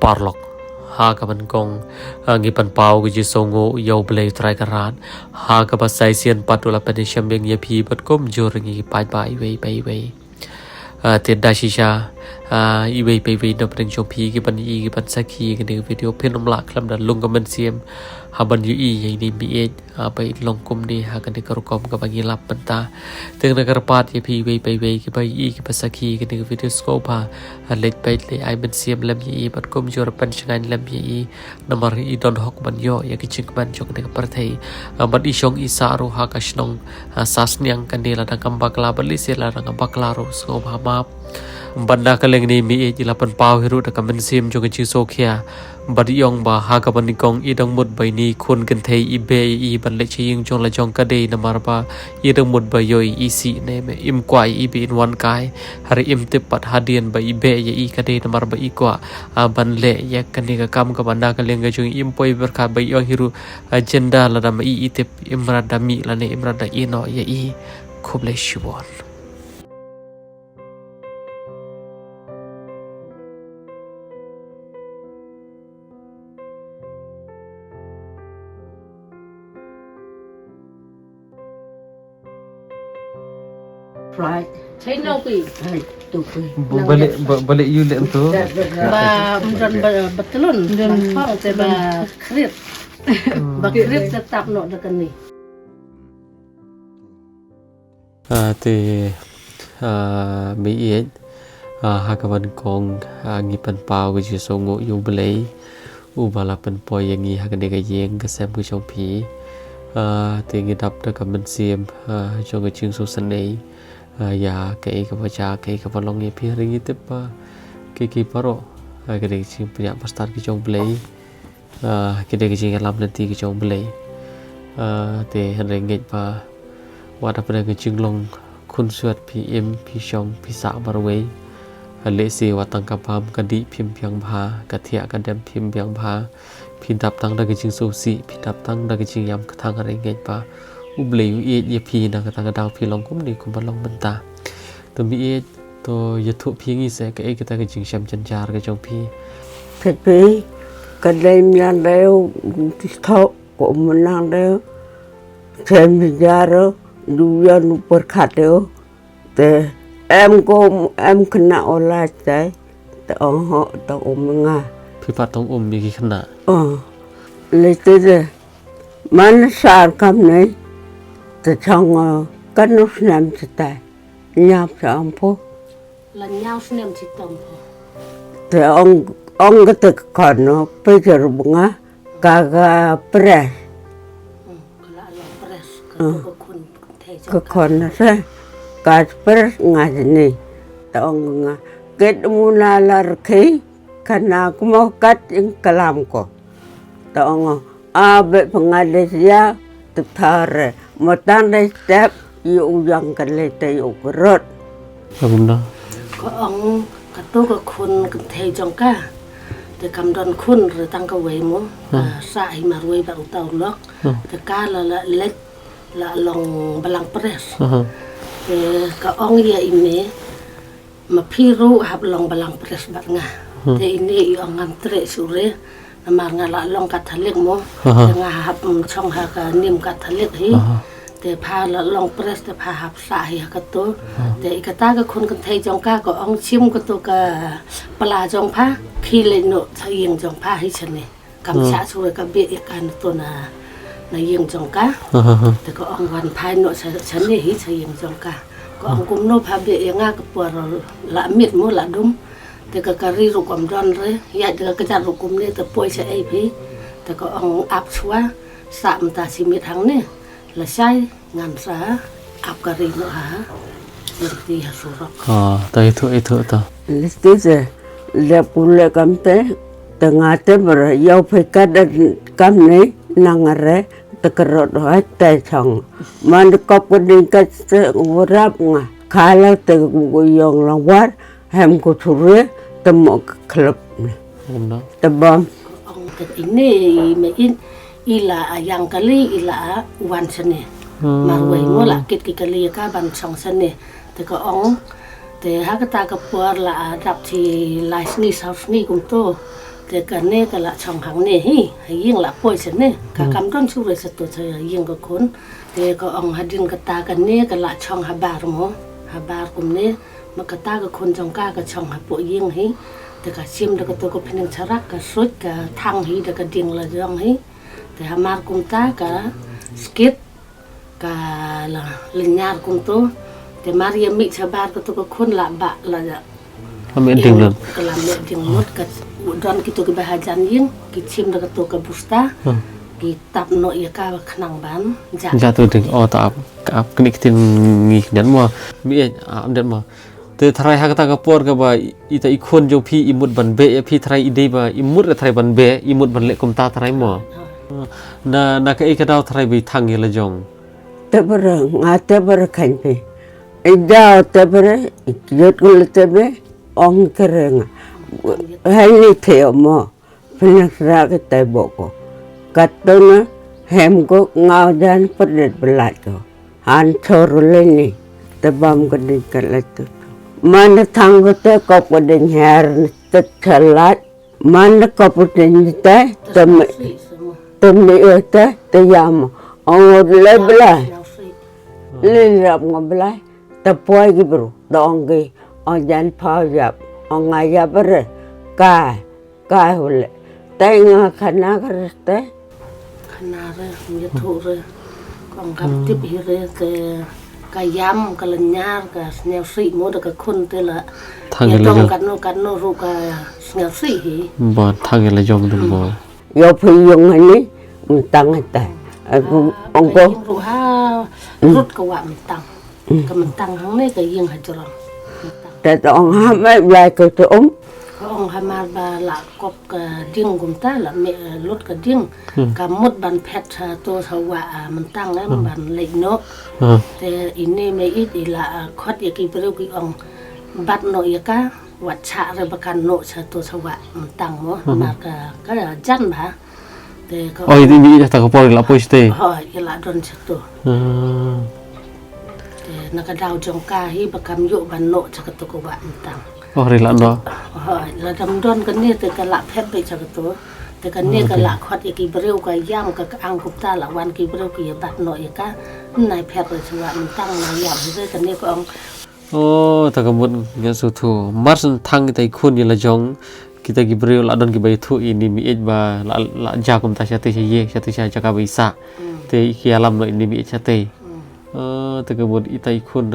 parlok ha ka ban kong ngi pan pau gi songo yo blei trai karan ha ka ba sai sian patula pan sham beng ye phi bat kom jor ngi pai pai wei tiền đại shisha eBay pay nộp tiền cho phí cái bản y cái bản saki cái video phim nông lạc làm đặt lung comment xem bản UI yang ini bi bay long kum ni ha cái karukom cái bagi lap benta từng negara part ya phi pay cái bay y cái bản saki cái video scope let bay le ai bên xem làm y bản kum jor pan changan làm y nomor i don hok ban yo ya cái ching ban cho cái par thei bản i shong isa ro ha ka shnong sas niang kan ni la dang kambak la bali se la dang kambak la ro scope ha map banda kaleng ni mi e pan pau hiru da kamen sim jo chi so khia badi yong ba ha ka ban kong i dang mut bai ni khun kan thei i be i ban le ching jong la jong ka de na mar ba i dang mut bai yoi i si ne me im kwai i be in one kai har im te pat hadien ba i be ye i ka de na mar ba i kwa ban le ya kan ni ka kam ka banda kaleng ga jong im poi ber kha bai yo hiru agenda la da ma i te imra da mi la ne imra da i no ye i khoble shibon Right. Thấy nâu quỷ. Tụi balik you le tu Ba dan betelun dan fang te ba krip. Ba krip tetap no dekan ni. thì mỹ ấy hai cái vấn kong nghi pan pau cái chữ số ngộ yêu blấy u và là pan poi yang nghi hai cái này cái giang cái xem cái trong phí thì nghi đập được cái mình xem cho cái chương số sân ấy ya cái baca cái long ya phí ringi tiếp cái paro cái này chương punya pastar cái trong beli cái này cái chương làm nanti cái trong beli thì ringgit pa wadah pada cái chương long kun suat PM pi shong pi sa barway lệ si watang kapam kadi phim piang bha kathia kadem phim piang bha phin tap tang da cái chương số si phin tap tang da cái chương yam thang ringgit pa ublei ye phi na ka dau phi long kum ni kum long benta to mi to ye thu phi ngi se cái ta cái jing sham chan char cái trong phi Tapi kadang yang leo thau ko menang leo xem bicara dua nu perkat leo te em kena olah te họ tao nga พี่ปัดต้องมีกี่ขนาด เลยte mana sar kam nei te chong kan nu nam te nyap sa ampo Là nhau xem chỉ tầm. te ông cái te kon no pejer bunga kaga pres Kalau lo pres kalau kun thei ke kon na se ka pres ngajini te ông nga ket muna larki kana kuma kat ing kalam ko te ông abe pengadesia tutare matan dai step yu yang kale te yu rot ครับผมเนาะ Có ông cả tôi có kun thei trong cả. Để cầm đòn kun rồi tăng cái vậy mu. Sai mà ruồi bảo tàu lóc. Cái cá là lết là lòng balang pres. Để có ông ya ini mà piru hab long balang pres bat nga. Để ini ông ngam tre sure. Mà nga la long Catholic mu. Để nga hab trong ha ka nim Catholic hi. Để pha là long pres để pha hab sai ha ka to. Để cái ta cái kun kan thei trong ka có ông chim cái to ka pala trong pha khi lên nọ thay yên trong pha hi chân này. Cầm xã sure ka bia kan to na yên trong ka. Để có ông hoàn phai nọ chân này hi thay yên trong ka. Có ông cũng nộp hab bia nga ka por la miệt mu la dum. Để cái kari ru kom don re ya để cái jar ru kum ne te poi se ai phi. Để có ông áp xóa sạm ta si miệt hang ne. Là sai ngam sa áp kari nọ ha. Berarti hasurok. Tay itu ta Listise le pule kamte tengah te ber yau pekat kam ni nangare tekerot hai te chong man kop keding kat urap nga kala te guyong lawat hem ko sure temo klub ผมเนาะ tebam Ông cái ini mekin ila yang kali ila wan sene. Mà quay mua là kit kali ka ban song sene. Thì có ông thì hát cái ta cái bùa là đập thì lại ni sao ni cũng to แต่กันเนี่ยก็ละช่องหางเนี่ยให้ยิ่งละป่วยเสเนี่ยกะกำต้นชูเลยสตัวเธอยิ่งก็คนแต่ก็อ่องหาดินกะตากันเนี่ยก็ละช่องหาบาร์หมอหาบาร์กลุ่มเนี่ยมากะตากับคนจงก้ากับช่องหาป่วยยิ่งให้แต่ก็ชิมแต่ก็ตัวก็เป็นชรักกับสุดกับทางให้แต่ก็ดิ่งละเรื่องให้แต่หามากลุ่มตากับสกิดกับละลิญญากุมตัวแต่มาเรียมิชาบาร์ก็ตัวก็คนละบะละจะAmin tinggal. Kelam dia mut kat udon kita ke bahajan yin kicim dekat tu ke busta kitap no ia ka khnang ban jatuh ding tak ap knik tin ngi dan mo mi am dan mo te thrai ha kata ka por ka ba ita ikon jo phi imut ban be phi thrai ide ba imut ka thrai ban be imut ban le kum ta thrai mo na ka e ka daw thrai bi thang ye la jong te ber ngate ber kan pe ida te ber yot gul te be ong kereng hali theo mo penak ra ke tai boko katona hem ko ngau dan pedet belat ko han choruleni tebam ko din kalat mana thang ko te ko den her te chalat mana ko den te tem ni te yam ong le bla le rap ngobla te poi gi bro dong gi Ojan pajak, ongaya ber, kai hule, tengah kana kerste, kana re, menyetu re, kong kaptip hire ke kayam kalenyar ke snelsi mo de ke kun te la, ya dong kanu ru ke snelsi hi, bo thang la jong dum bo, yo piyong ini, mentang ta, aku ongko, ru ha, rut ke wa mentang, ke mentang hang ne ke yeng hajrong.แต่ต้องห้ามไม่ได้ก็จะก็องหามาบาละกบกะดิ้งกุมตาละเมลดกะดิ้งกะมดบันแพทตัวสวะมันตั้งแล้วบันเล็กเนาะแต่อินนี่ไม่อีดีละคอดยากีเปรี้ยวกีองบัดโนยกะวัดชะระบกันโนชะตัวสวะมันตั้งเนาะมากะก็จันบะแต่ก็oh ini tak kapor la poiste ฮอยละดนชะตัวนักดาวจงกาฮีประคำยุบันโนจักตุกบะตังoh rela no ละดำดอนกันเนี่ยแต่กะละเพชรไปจักตุแต่กันเนี่ยกะละขอดอีกีเบริวกะย่ำกะอังกุปตาละวันกีเบริวกีบัดโนอีกะนายเพชรเลยชวะมันตั้งนายย่ำด้วยกันเนี่ยก็องoh tak kemud ngan sutu mars thang kita ikun ye la jong kita gibril la don ki bai thu ini mi ej ba la jakum ta chate ye chate cha jaka bai sa te ki alam no ini mi chate tegabut itai kun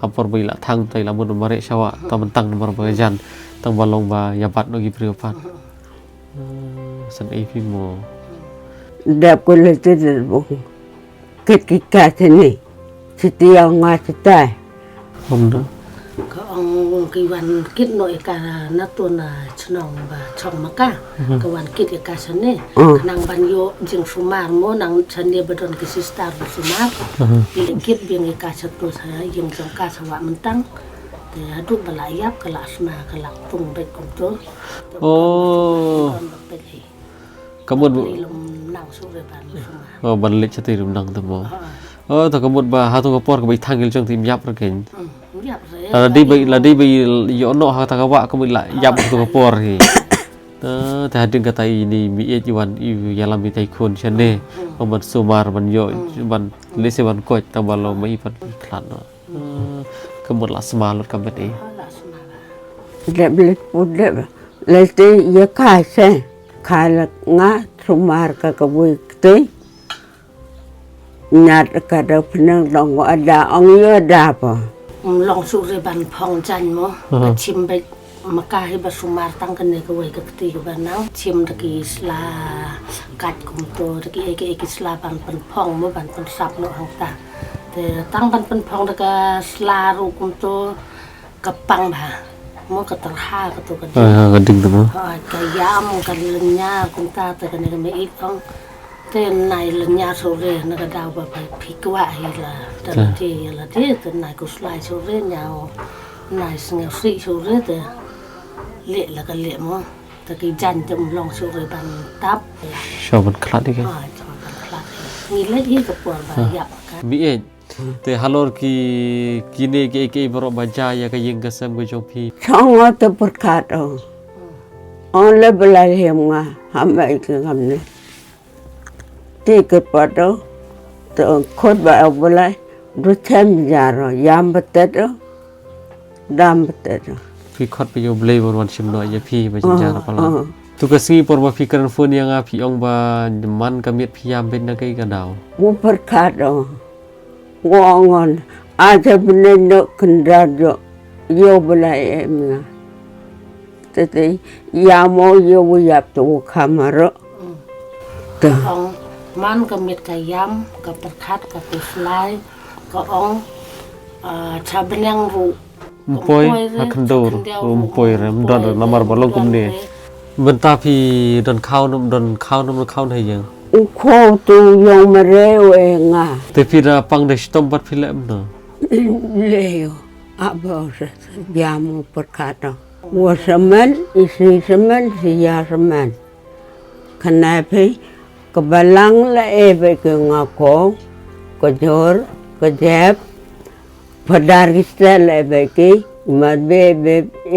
apor bila thang tai lamun mare sawa ta mentang nomor bajan tang balong ba yabat no gi priopan san ei pi mo dap ko le te bo ket ki ka te ni sitia nga ta hom do ก็องกีวันกิดหน่อยกาณตัวน่ะชนองบาช่องมะกะกวันกิดกาชนเนนางบันโยจิงสุมารโมนางชันเดียบดอนกิสิสตาร์สุมารปีกิดเบียงกาชตัวsayaยิงจงกาสวะมันตั้งแต่ดุบลายับกะละสมากะละตุงเบ็ดกุมตัวโอ้กำมดลมนางสุเรบันสุมาoh ban lek chati rum nang tamo oh ta kemud ba hatu kapor ka bai thangil jong tim yap ra ken ladi bai yo no ha ta ka wa ka bai la yap tu kapor hi ta hading kata ini mi e jiwan i yalam mi tai khon chane ban sumar ban yo ban lese ban ko ta balo mai pan thlan no kemud la smalot ka bet e le pudle le te ye ka se ka la nga sumar ka ka bui te nyat ka da pnang dong ada ong yo da pa ลองสุริบันพองจันมั้งชิมไปมากาให้บสุมาตั้งกันเนี่ยก็ไว้กับตีกับบ้านน้ำชิมตะกี้สลากัดกุมโตตะกี้เอกสลาบันเป็นพองเมื่อบันเป็นซับโลหังตาแต่ตั้งบันเป็นพองตะกี้สลารูกุมโตกับปังบ่ามั่วกับตะข้ากับตัวกันกันดึงตัวมั้งกับยำกับเลี้ยงกุมตาแต่กันเนี่ยก็ไม่อีกต้องเต้นในลัญญาโซเรนักดาวแบบพิกว่าฮีละแต่ที่ละที่แต่นายกุศลโซเรยาวนายสงบสีโซเรแต่เละแล้วก็เละมั้งแต่กี่จันจะลองโซเรบันตับชอบมันคลาดดิแกชอบมันคลาดมีเล็กที่กับปวดแบบหยับกันมีเอ็ดแต่ฮัลโหลกีเนกเอเกบรอบาจายากยิงกระเซมกุจงพีช่องว่าจะปวดขาด on le belai nga hamai ke ngamne ti ke pado to khot ba belai du them jaro yam betet dam betet พี่คอดไปโยเบลย์บนวันชิมหน่อยยาพี่ไปจังจานพลังทุกสิ่งปนว่าพี่กันฟุ้นยังอ่ะพี่องบามันกำเนิดพยายามเป็นนักไก่กระดาว wo perkat ngongon aja benendo kendarjo yo belai emna tete yamo yo yap tu kamaro tuh องมันก็มีกะยำกับประคัดกับกุสไลก็องชาบเนียงรู Mpoy akan dur mpoy rem don namar balong kumne benta phi don khau nom khau nei yang ko tu yo marewe nga te phi ra pang de stom bat phi lem no leo abos yamo perkat wo semen isi semen sia semen kenapa kebalang la ebe ke ngako kejor kejep padar kita la ebe ki madbe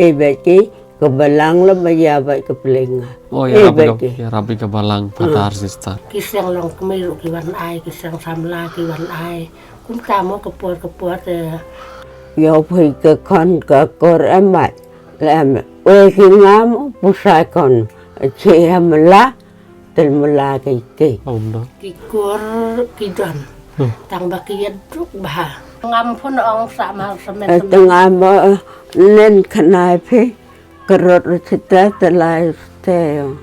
ebe ki kebalang la baya ba ke pelinga oh ya rabi ke balang padar sister กิเสียงลองไม่รู้กี่วันไอกิเสียงทำลากี่วันไอคุ้มตามกระปวดyo phi ke kon ke kor emat lam we ki ngam pusai kon che amla tel mala ke om no กี่กัวกี่ดอนต่างบักยัดทุกบ่างามพ่นองสามาสมัย tengah nen kenai phi kerot cita telai teo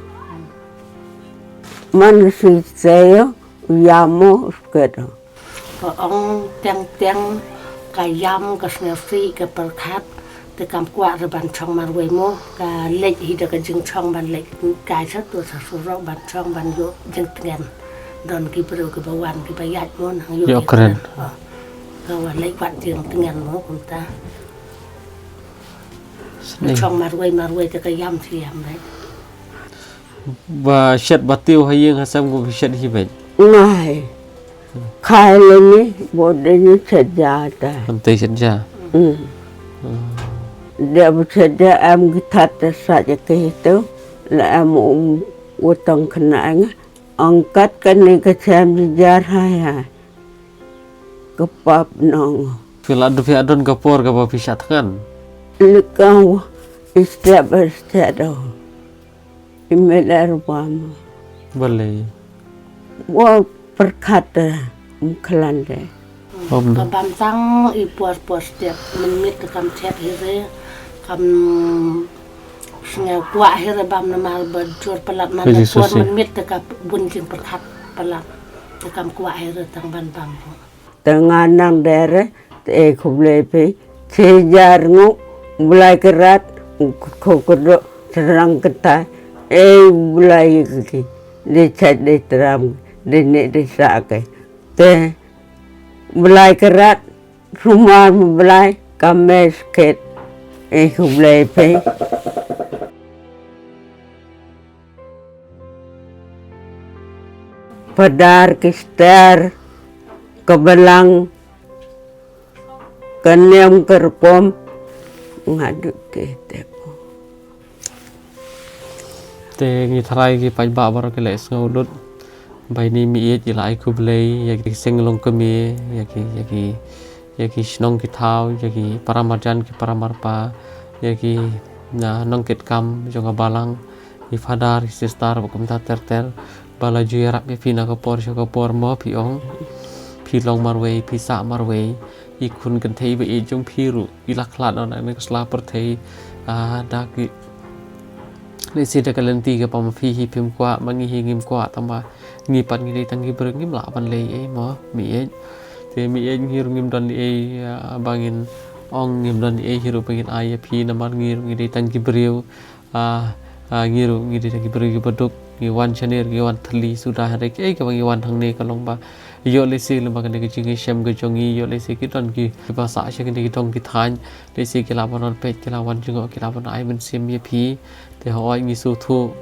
man si teo yamo skedo ก็องเตียงกายำกับเนื้อฟีกับประคัดแต่กำกว่าระบันช่องมันไว้โมกาเล็กฮีดกับจึงช่องบันเล็กกายชัดตัวสัสุรบันช่องบันโยจึงเตียนดอนกี่ปรุกี่ประวันกี่ประหยัดโมนโยก็ว่าเล็กวัดจึงเตียนโมคุณตาช่องมันไว้แต่กายำเทียมเลย và shet batiu hay yang hasam go shet hi ben ngai khai lên ní bộ đây như thật ra ta am te shet ja để bộ thật ra em cái thật là sạch cái itu là em utang kena angkat kan ni ke xem ra hai kepap nong fil adu fi adon kapor ka ba fisat kan lekau istirahat dah imelar bam boleh wo perkata muklan deh om no กำบังตั้งอีปวดเจ็บมันมิดกำเช็ดเฮเรกำเงากว่าเฮเรบำนมาเบิดจวดประหลัดมันปวดมันมิดแต่กับบุญจึงประคัดประหลัดแต่กำกว่าเฮเรตั้งบันบัง tengah nang dere kublepe sejar ngu mulai kerat kokodo serang ketai mulai kiki dicat diteram dene disake te mulai kerat rumah mulai kames ket kublepe padar kister kebelang kenyam kerpom ngaduk ke tepo te ngi thrai ki pai ba bar ke les ngau lut bai ni mi e ji lai ku blei ya ki sing long ke mi ya ki snong ki thau ya ki paramajan ki paramarpa ya ki na nong ket kam jonga balang i fadar sister bakum ta ter bala ju rap ya pina ko por mo pi ongพี่ลองมาเวพี่สะมาเวอีกคนกันเทยไปอีจงพี่รู้อีลักลาดเอาหนังสลาประเทศดากิในสิ่งที่กันตีกับปอมพี่ฮิพิมกว่ามันงิมกว่าตั้งมางิปันงิได้ตั้งงิบเรื่องงิมหลาบันเลยหมอมีแต่มีงิรุงิมดอนบางงินองงิมดอนฮิรุบางงินไอพี่น้ำมันงิได้ตั้งงิบเรียวงิได้ตั้งงิบเรียวกิบดุกงิวันชเนรงิวันทลีสุดาอะไรกับบางงิวันทางเนกลงบ่yo lesi lembaga negeri jingi syam ke jongi yo lesi kiton ki bahasa Asia ke dong ki than lesi ki lawan pet ki lawan jengok ki lawan ai men sim ye phi te hoi ngi su thu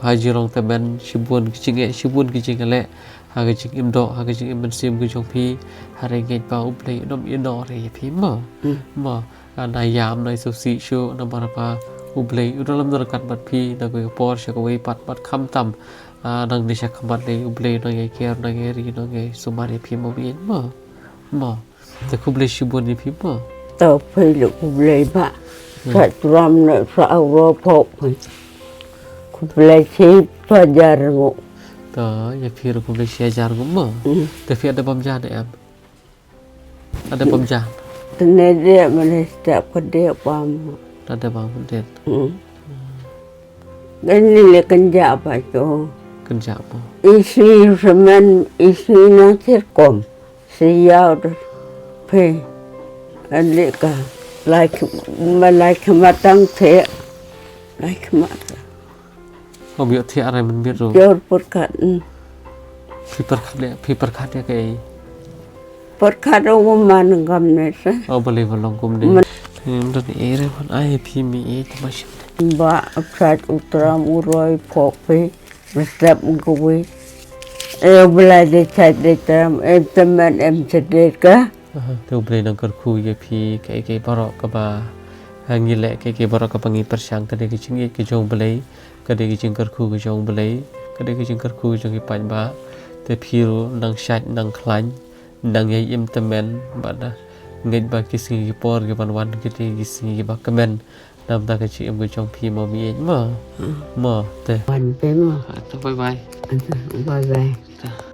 haji rong te ben shibun ki jingi le ha ke jing im do ha ke jing men sim ki jong phi ha re nge ba up le dom in do re phi ma na yam nai su si shu na ba ublei udalam narakat bat pi na go por sha go pat kham tam nang ni sha khamat le ublei na ge ker na ge ri na ge sumari pi mo bi ma te kublei shibun ni pi ma tao phải được lấy bạ phải làm lại phải ao phô lấy chi phải giờ ngủ ta ya pi ro kublei shi ajar go ma te fi ada pemjan em ada pemjan nên dia mana setiap kedai pam ada bang den cái này là kerja apa tu kerja mo isi semen isi nasi kom siau tu pe anh cả lại matang thế lại mata oh biar thiอะไรมันbiết rồi jauh perkat pi perkat dia kai perkat orang mana kam nesa oh boleh bolong kum deh dan ere pun ai pi mi e mas ba apsat utram uroi phope resep ngui bela de chat de tam teman sedek ka tu boleh nangkar khu ye pi kai barok ka ba hangi le kai barok ka pangi persang ka de ki chingi ki jong boleh ka de ki chingkar khu ki jong boleh ka de ki chingkar khu jong ki pan ba te pi ro nang shat nang khlañ nang ye im temen ba da ngai ba ki singi ki por ki ban wan ki te ki singi ki ba kamen nam ta ka chi em ki jong pi mo mi ma te ban pe ma bye bye bye bye